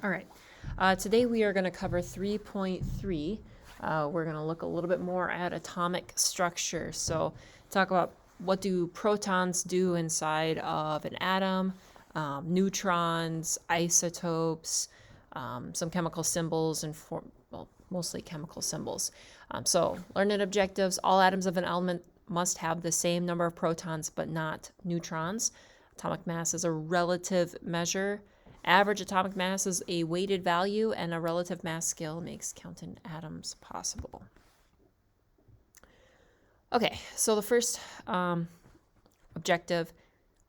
All right. Today we are going to cover 3.3. We're going to look a little bit more at atomic structure. So talk about what do protons do inside of an atom, neutrons, isotopes, some chemical symbols, and well, mostly chemical symbols. So learning objectives, all atoms of an element must have the same number of protons but not neutrons. Atomic mass is a relative measure. Average atomic mass is a weighted value, and a relative mass scale makes counting atoms possible. Okay, so the first objective,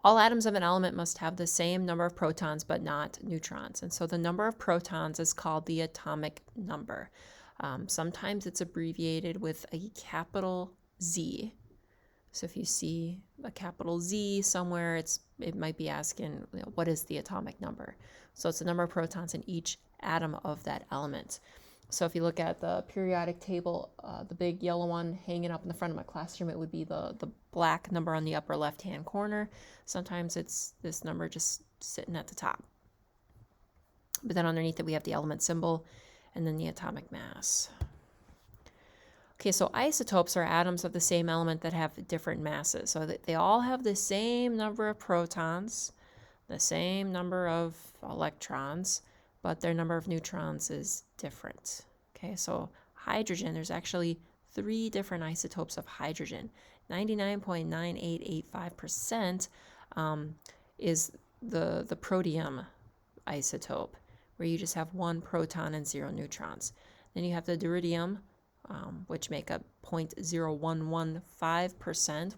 all atoms of an element must have the same number of protons but not neutrons. And so the number of protons is called the atomic number. Sometimes it's abbreviated with a capital Z. So if you see a capital Z somewhere, it might be asking, what is the atomic number? So it's the number of protons in each atom of that element. So if you look at the periodic table, the big yellow one hanging up in the front of my classroom, it would be the black number on the upper left-hand corner. Sometimes it's this number just sitting at the top. But then underneath it, we have the element symbol and then the atomic mass. Okay, so isotopes are atoms of the same element that have different masses. So they all have the same number of protons, the same number of electrons, but their number of neutrons is different. Okay, so hydrogen, there's actually 3 different isotopes of hydrogen. 99.9885% is the protium isotope, where you just have 1 proton and 0 neutrons. Then you have the deuterium, which make up 0.0115%.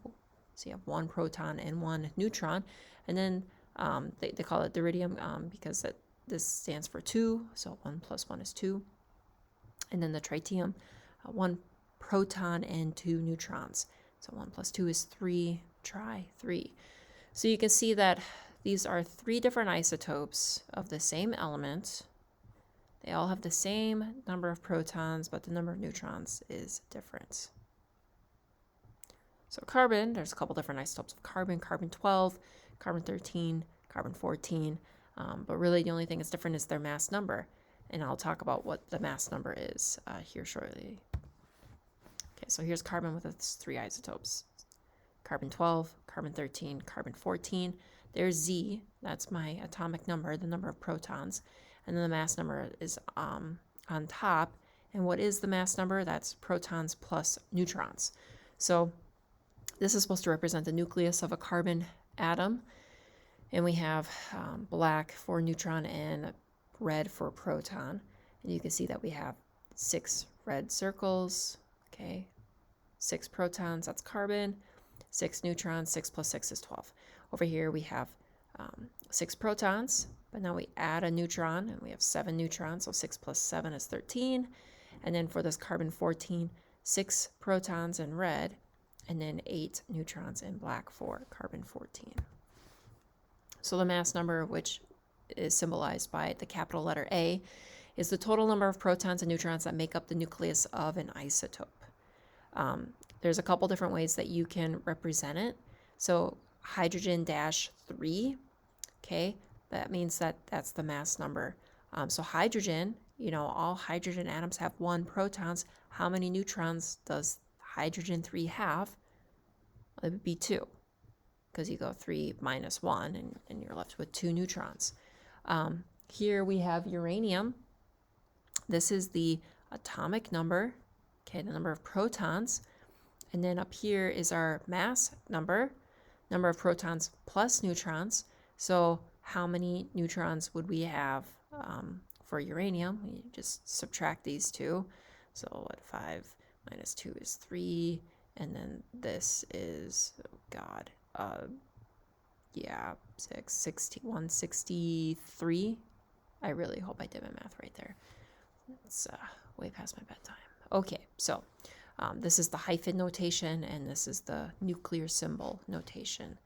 So you have 1 proton and 1 neutron. And then they call it deuterium because this stands for 2. So 1 plus 1 is 2. And then the tritium, 1 proton and 2 neutrons. So 1 plus 2 is 3, tri-3. So you can see that these are 3 different isotopes of the same element. They all have the same number of protons, but the number of neutrons is different. So carbon, there's a couple different isotopes of carbon, carbon-12, carbon-13, carbon-14, but really the only thing that's different is their mass number, and I'll talk about what the mass number is here shortly. Okay, so here's carbon with its 3 isotopes. Carbon-12, carbon-13, carbon-14. There's Z, that's my atomic number, the number of protons. And then the mass number is on top. And what is the mass number? That's protons plus neutrons. So this is supposed to represent the nucleus of a carbon atom. And we have black for neutron and red for proton. And you can see that we have 6 red circles. Okay, 6 protons, that's carbon. 6 neutrons, 6 plus 6 is 12. Over here we have 6 protons. But now we add a neutron, and we have 7 neutrons, so 6 plus 7 is 13. And then for this carbon-14, 6 protons in red, and then 8 neutrons in black for carbon-14. So the mass number, which is symbolized by the capital letter A, is the total number of protons and neutrons that make up the nucleus of an isotope. There's a couple different ways that you can represent it. So hydrogen-3, okay, that means that that's the mass number. So hydrogen, all hydrogen atoms have 1 protons. How many neutrons does hydrogen-3 have? It would be 2, because you go 3 minus 1, and you're left with 2 neutrons. Here we have uranium. This is the atomic number, okay, the number of protons. And then up here is our mass number of protons plus neutrons. So how many neutrons would we have for uranium? We just subtract these 2. So 5 minus 2 is 3. And then this is, 163. I really hope I did my math right there. It's way past my bedtime. Okay, so this is the hyphen notation, and this is the nuclear symbol notation.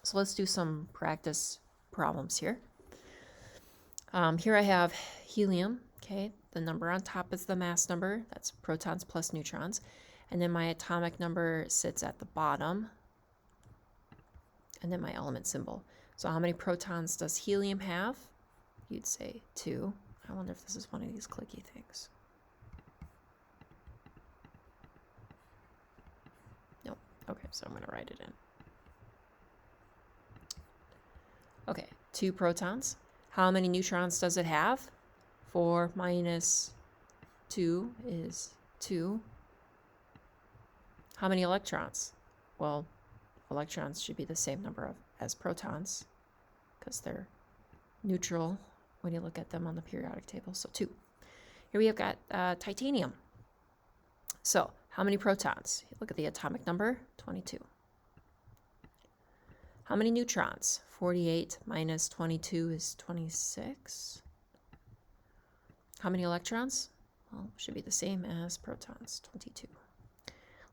So let's do some practice problems here. Here I have helium, okay? The number on top is the mass number. That's protons plus neutrons. And then my atomic number sits at the bottom. And then my element symbol. So how many protons does helium have? You'd say 2. I wonder if this is one of these clicky things. Nope. Okay, so I'm going to write it in. Okay, 2 protons. How many neutrons does it have? 4 minus 2 is 2. How many electrons? Well, electrons should be the same number as protons because they're neutral when you look at them on the periodic table. So 2. Here we have got titanium. So how many protons? You look at the atomic number, 22. How many neutrons? 48 minus 22 is 26. How many electrons? Well, should be the same as protons, 22.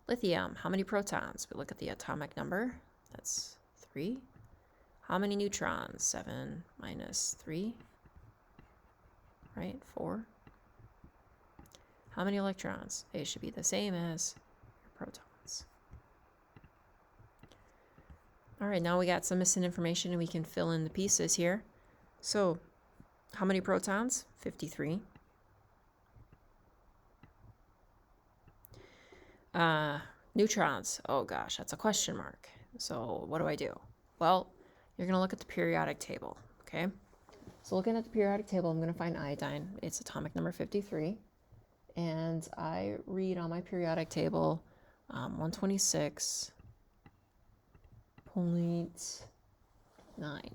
Lithium, how many protons? We look at the atomic number, that's 3. How many neutrons? 7 minus 3, right, 4. How many electrons? They should be the same as your protons. All right, now we got some missing information and we can fill in the pieces here. So, how many protons? 53. Neutrons. Oh gosh, that's a question mark. So what do I do? Well, you're going to look at the periodic table, okay? So looking at the periodic table, I'm going to find iodine. It's atomic number 53. And I read on my periodic table 126.9.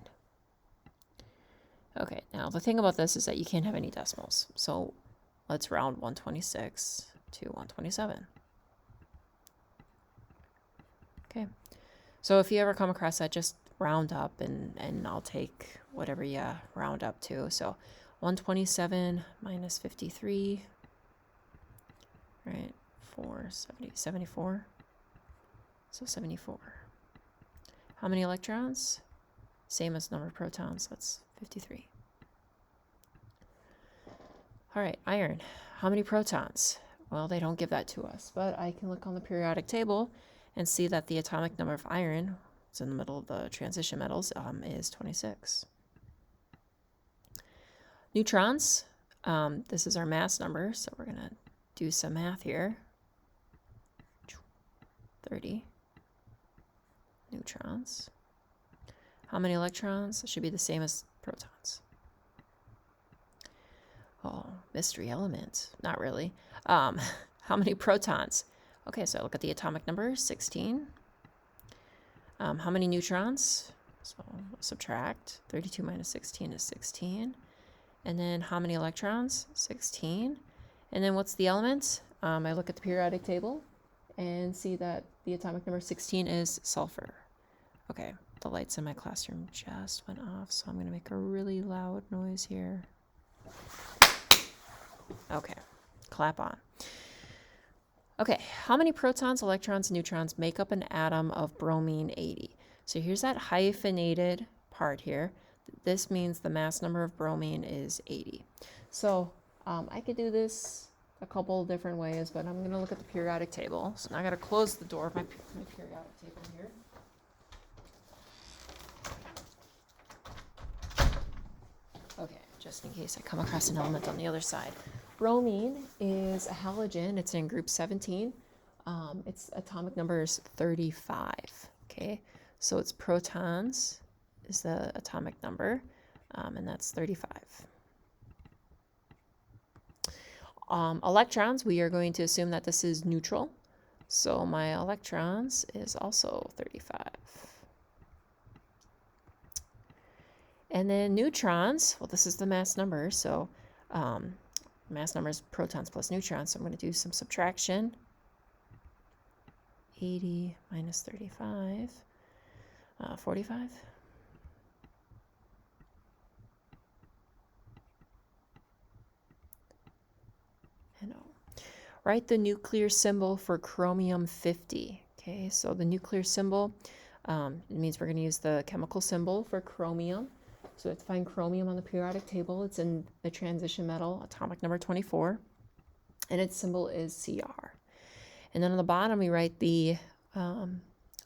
Okay, now the thing about this is that you can't have any decimals. So let's round 126 to 127. Okay, so if you ever come across that, just round up and I'll take whatever you round up to. So 127 minus 53, right, 74. So 74. How many electrons? Same as number of protons, that's 53. All right, iron. How many protons? Well, they don't give that to us, but I can look on the periodic table and see that the atomic number of iron, it's in the middle of the transition metals, is 26. Neutrons, this is our mass number, so we're going to do some math here. 30 neutrons. How many electrons? It should be the same as protons. Oh, mystery element. Not really. How many protons? Okay, so I look at the atomic number, 16. How many neutrons? So subtract. 32 minus 16 is 16. And then how many electrons? 16. And then what's the element? I look at the periodic table and see that the atomic number 16 is sulfur. Okay, the lights in my classroom just went off, so I'm going to make a really loud noise here. Okay, clap on. Okay, how many protons, electrons, and neutrons make up an atom of bromine 80? So here's that hyphenated part here. This means the mass number of bromine is 80. So I could do this a couple different ways, but I'm going to look at the periodic table. So now I got to close the door of my periodic table here. Okay, just in case I come across an element on the other side. Bromine is a halogen. It's in group 17. Its atomic number is 35. Okay, so its protons is the atomic number, and that's 35. Electrons, we are going to assume that this is neutral. So my electrons is also 35. And then neutrons, well, this is the mass number. So mass number is protons plus neutrons. So I'm going to do some subtraction. 80 minus 35, 45. And write the nuclear symbol for chromium 50. Okay, so the nuclear symbol, it means we're going to use the chemical symbol for chromium. So we have to find chromium on the periodic table. It's in the transition metal, atomic number 24, and its symbol is Cr. And then on the bottom, we write the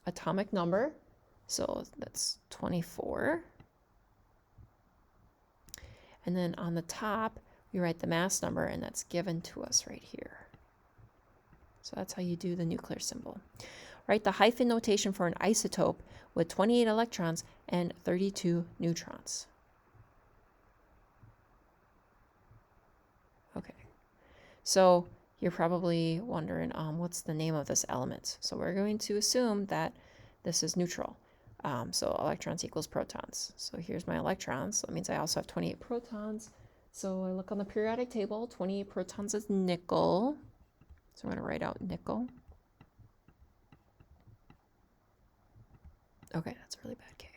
atomic number. So that's 24. And then on the top, we write the mass number, and that's given to us right here. So that's how you do the nuclear symbol. Write the hyphen notation for an isotope with 28 electrons and 32 neutrons. Okay, so you're probably wondering, what's the name of this element? So we're going to assume that this is neutral. So electrons equals protons. So here's my electrons. So that means I also have 28 protons. So I look on the periodic table, 28 protons is nickel. So I'm going to write out nickel. Okay, that's a really bad K.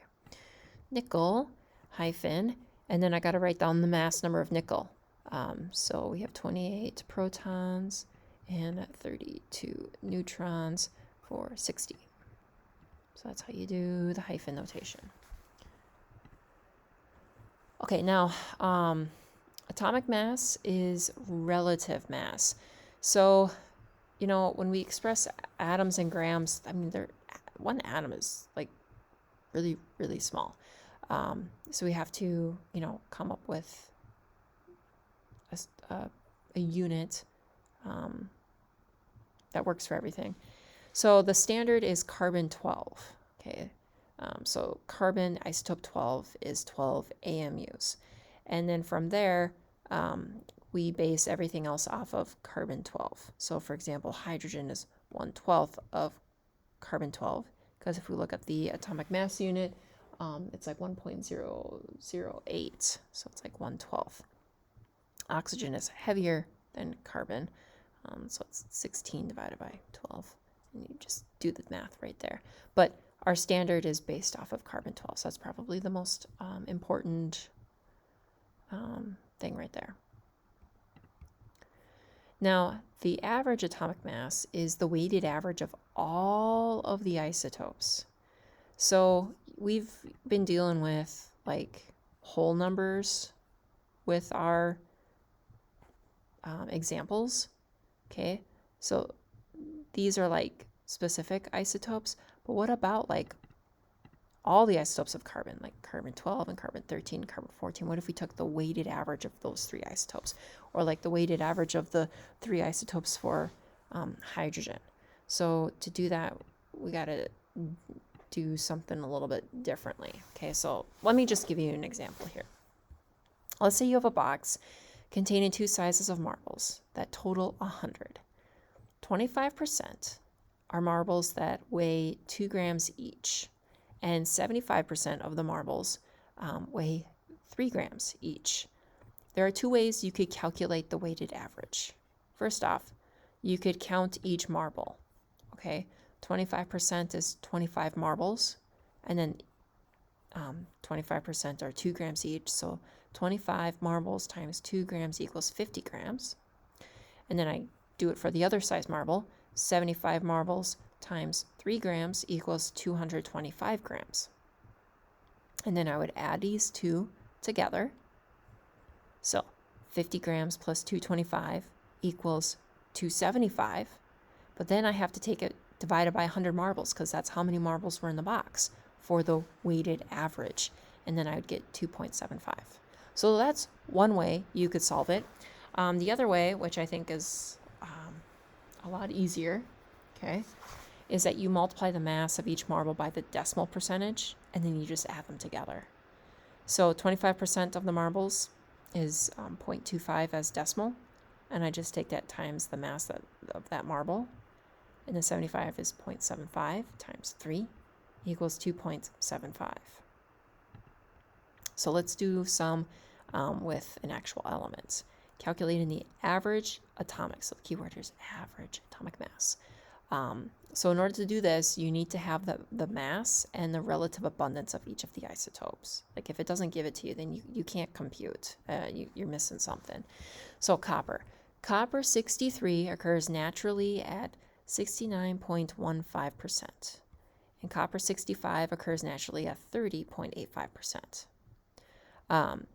Nickel, hyphen, and then I got to write down the mass number of nickel. So we have 28 protons and 32 neutrons for 60. So that's how you do the hyphen notation. Okay, now atomic mass is relative mass. So, you know, when we express atoms in grams, I mean, one atom is like really, really small. So we have to, you know, come up with a unit that works for everything. So the standard is carbon 12. Okay, so carbon isotope 12 is 12 AMUs. And then from there, we base everything else off of carbon 12. So for example, hydrogen is 1/12 of carbon 12, because if we look at the atomic mass unit, it's like 1.008, so it's like 1/12. Oxygen is heavier than carbon, so it's 16 divided by 12. And you just do the math right there. But our standard is based off of carbon 12, so that's probably the most important thing right there. Now, the average atomic mass is the weighted average of all of the isotopes. So we've been dealing with like whole numbers with our examples. Okay, so these are like specific isotopes, but what about like all the isotopes of carbon, like carbon 12 and carbon 13, carbon 14? What if we took the weighted average of those 3 isotopes, or like the weighted average of the 3 isotopes for hydrogen? So to do that, we got to do something a little bit differently. Okay, so let me just give you an example here. Let's say you have a box containing 2 sizes of marbles that total 100. 25% are marbles that weigh 2 grams each, and 75% of the marbles weigh 3 grams each. There are 2 ways you could calculate the weighted average. First off, you could count each marble. Okay, 25% is 25 marbles, and then 25% are 2 grams each, so 25 marbles times 2 grams equals 50 grams. And then I do it for the other size marble. 75 marbles times 3 grams equals 225 grams. And then I would add these two together. So 50 grams plus 225 equals 275. But then I have to take it divided by 100 marbles, because that's how many marbles were in the box for the weighted average. And then I would get 2.75. So that's one way you could solve it. The other way, which I think is a lot easier, okay, is that you multiply the mass of each marble by the decimal percentage, and then you just add them together. So 25% of the marbles is 0.25 as decimal, and I just take that times the mass of that marble, and then 75 is 0.75 times 3 equals 2.75. So let's do some with an actual element. Calculating the average atomic, so the keyword here is average atomic mass. So in order to do this, you need to have the mass and the relative abundance of each of the isotopes. Like if it doesn't give it to you, then you can't compute. You're missing something. So copper. Copper 63 occurs naturally at 69.15%. And copper 65 occurs naturally at 30.85%.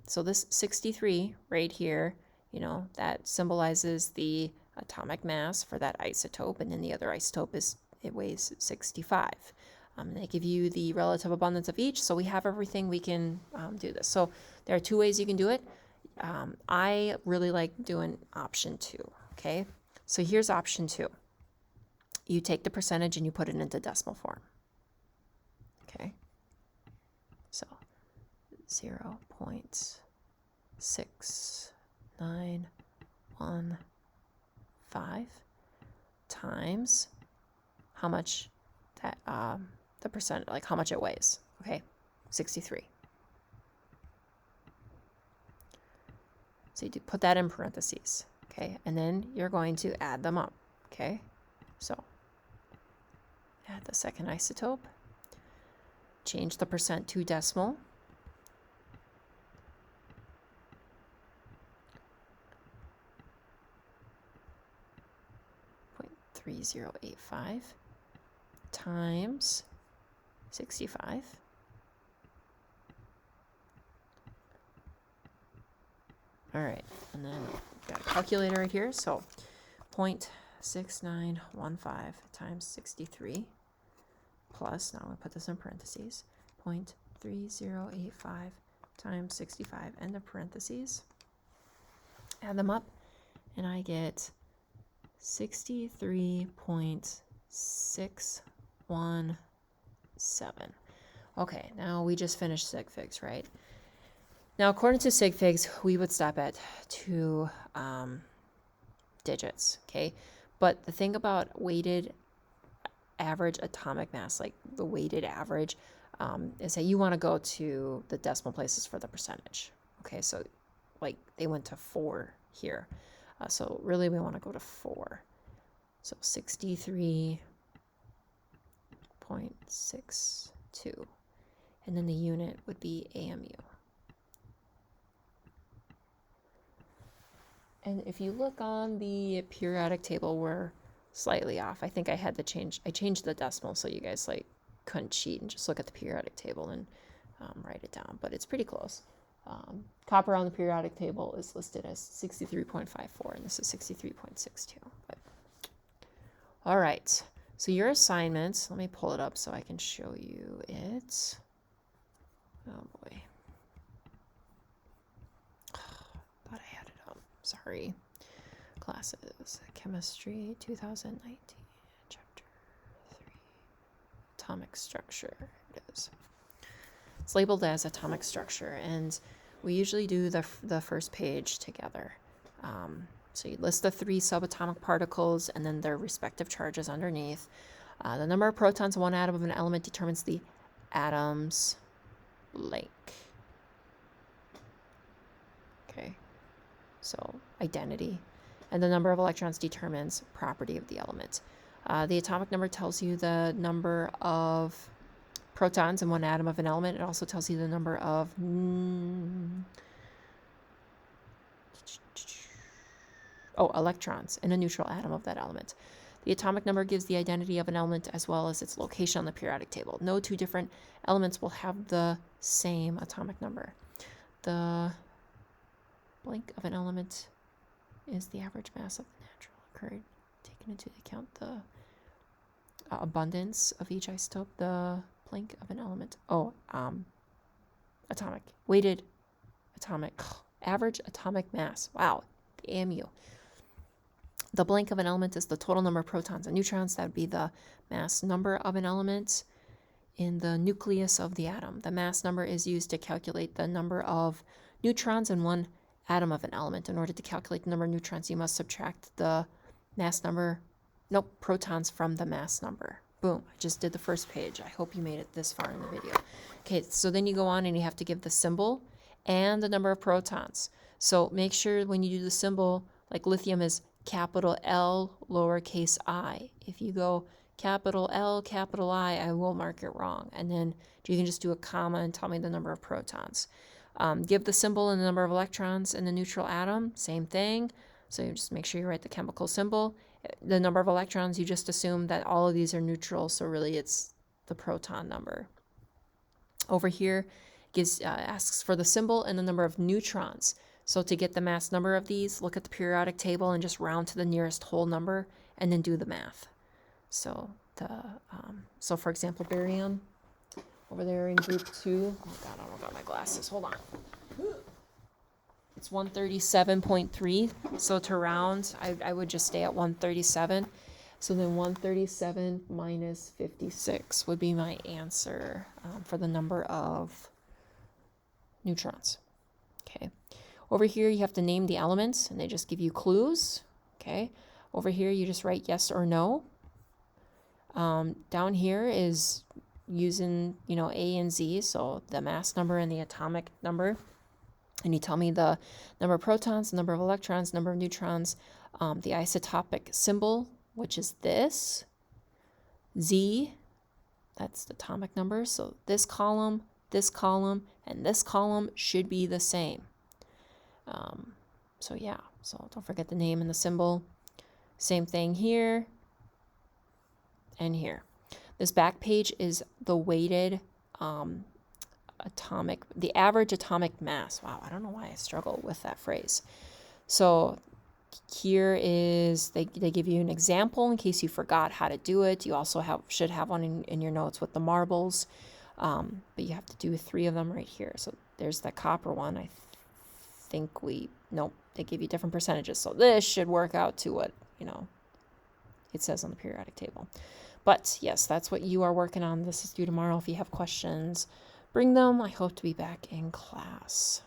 So this 63 right here, you know, that symbolizes the atomic mass for that isotope, and then the other isotope it weighs 65. They give you the relative abundance of each, so we have everything. We can do this. So there are 2 ways you can do it. I really like doing option 2, okay? So here's option 2. You take the percentage and you put it into decimal form, okay? So 0.6915 times how much that the percent, like how much it weighs, okay? 63. So you do put that in parentheses, okay? And then you're going to add them up, okay? So add the second isotope, change the percent to decimal, .3085 times 65. All right, and then got a calculator right here. So 0.6915 times 63 plus, now I'm going to put this in parentheses, 0.3085 times 65, end of parentheses. Add them up, and I get 63.617. Okay, now we just finished sig figs, right? Now, according to sig figs, we would stop at 2 digits, okay? But the thing about weighted average atomic mass, like the weighted average, is that you want to go to the decimal places for the percentage, okay? So, like, they went to 4 here. So, really, we want to go to 4. So, 63.62. And then the unit would be AMU. And if you look on the periodic table, we're slightly off. I think I had to I changed the decimal so you guys like couldn't cheat and just look at the periodic table and write it down. But it's pretty close. Copper on the periodic table is listed as 63.54, and this is 63.62. But all right. So your assignments, let me pull it up so I can show you it. Oh boy. Thought I had it up. Sorry. Classes. Chemistry 2019. Chapter 3. Atomic structure. It is. It's labeled as atomic structure, and we usually do the first page together. So you list the 3 subatomic particles and then their respective charges underneath. The number of protons in one atom of an element determines the atom's blank. Okay, so identity. And the number of electrons determines property of the element. The atomic number tells you the number of protons in one atom of an element. It also tells you the number of electrons in a neutral atom of that element. The atomic number gives the identity of an element as well as its location on the periodic table. No 2 different elements will have the same atomic number. The blank of an element is the average mass of the natural occurred, taking into account the abundance of each isotope. The blank of an element. Atomic. Weighted atomic. Average atomic mass. Wow. The AMU. The blank of an element is the total number of protons and neutrons. That would be the mass number of an element in the nucleus of the atom. The mass number is used to calculate the number of neutrons in one atom of an element. In order to calculate the number of neutrons, you must subtract the protons from the mass number. Boom, I just did the first page. I hope you made it this far in the video. Okay, so then you go on and you have to give the symbol and the number of protons. So make sure when you do the symbol, like lithium is capital L, lowercase I. If you go capital L, capital I will mark it wrong. And then you can just do a comma and tell me the number of protons. Give the symbol and the number of electrons in the neutral atom, same thing. So you just make sure you write the chemical symbol. The number of electrons, you just assume that all of these are neutral, so really it's the proton number. Over here, asks for the symbol and the number of neutrons. So to get the mass number of these, look at the periodic table and just round to the nearest whole number and then do the math. So so for example, barium over there in group 2. Oh God, I don't got my glasses. Hold on. It's 137.3. So to round, I would just stay at 137. So then 137 minus 56 would be my answer for the number of neutrons. Okay. Over here, you have to name the elements, and they just give you clues. Okay. Over here, you just write yes or no. Down here is using, A and Z, so the mass number and the atomic number. And you tell me the number of protons, the number of electrons, number of neutrons, the isotopic symbol, which is this. Z, that's the atomic number. So this column, and this column should be the same. So yeah, so don't forget the name and the symbol. Same thing here and here. This back page is the weighted the average atomic mass. Wow, I don't know why I struggle with that phrase. So here is, they give you an example in case you forgot how to do it. You also should have one in your notes with the marbles. But you have to do 3 of them right here. So there's the copper one. I think nope, they give you different percentages. So this should work out to what, it says on the periodic table. But yes, that's what you are working on. This is due tomorrow. If you have questions, bring them. I hope to be back in class.